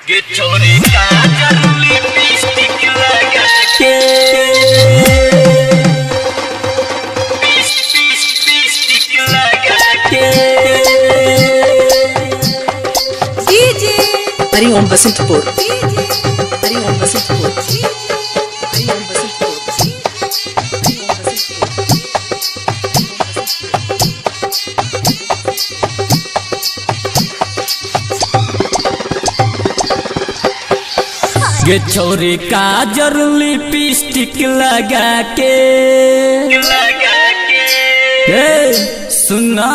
Get छोरी काजल lipstick लगा के लिपस्टिक लगा के डीजे हरिओम बसंतपुर हरिओम बसंतपुर हरिओम बसंतपुर गे छोरी काजल लिपस्टिक लगा के सुना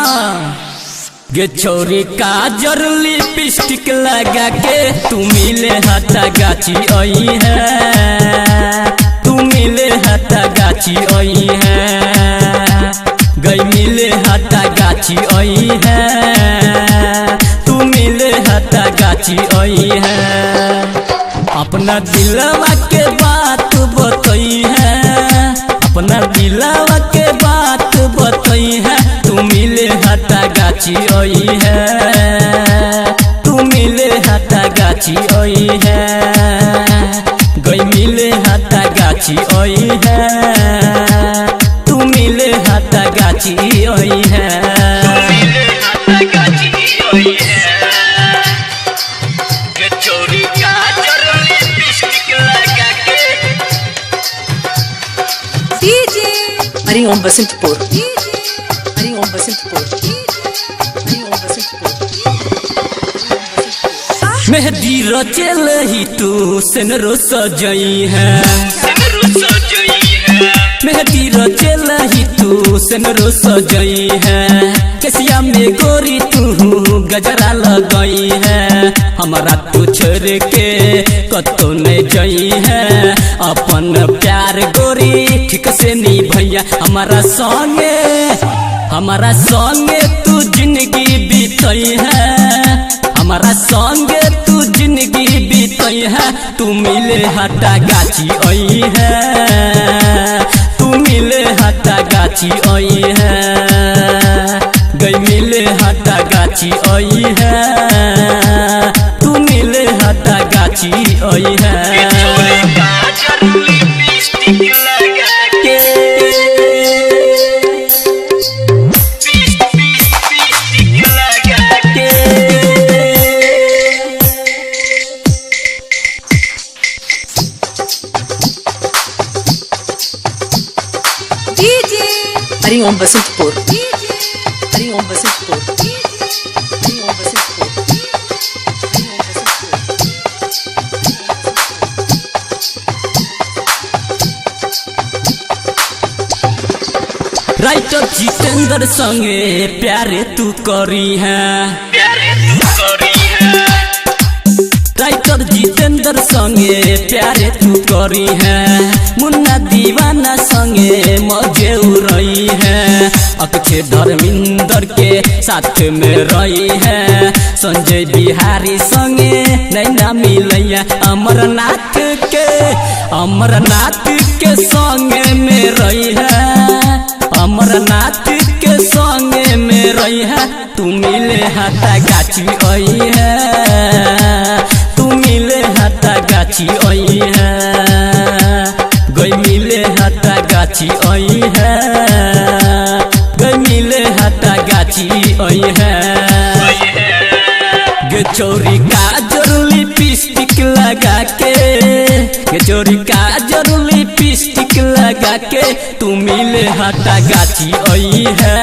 गे छोरी काजल लिपस्टिक लगा के तू मिले हटा गाची आई है तू मिले हटा गाची आई है गई मिले हटा गाची आई है तू मिले हटा गाची आई है अपना दिलवा के बात बताई है अपना दिलवा के बात बताई है तू मिले हटा गाची आई है तू मिले हटा गाची आई है गई मिले हटा गाची आई है तू मिले हटा गाची आई है मिले हटा गाची आई है गे छोरी काजल लिपस्टिक लगा के डीजे हरिओम बसंतपुर डीजे हरिओम बसंतपुर हरिओम बसंतपुर मेहंदी रचल ही तू सनरो सजई है मेहंदी रचल ही तू सनरो सजई है केसिया में गोरी तू गजरा लगई है हमारा तू छोड़ के कतो नहीं जई है अपन प्यार गोरी ठीक से नहीं भैया हमारा संगे तू जिंदगी बीतई है हमारा संगे तू जिंदगी बीतई है तू मिले हटा गाची आई है तू मिले हटा गाची आई है गई मिले हटा गाची आई है तू मिले हटा गाची आई है छोरी काजल लिपस्टिक लगा के लिपस्टिक लगा के डीजे हरिओम बसंतपुर डीजे हरिओम बसंतपुर हरिओम बसंतपुर हरिओम बसंतपुर राइटर जितेंद्र संगे प्यारे तू करी है प्यारे तू करी है राइटर जितेंद्र संगे प्यारे तू करी है मुन्ना दीवाना संगे मजे उड़ई है अक्षय धर्मेंद्र के साथ में रही है संजय बिहारी संगे नैना मिलैया अमरनाथ के संगे में रही है अमरनाथ के संगे में रही है तू मिले हटा गाची आई है तू मिले हटा गाची आई है गई मिले हटा गाची आई है गई मिले हटा गाची आई है गे छोरी काजल लिपस्टिक लगा के गे छोरी काजल लिपस्टिक लगा के तू मिले हटा गाची आई है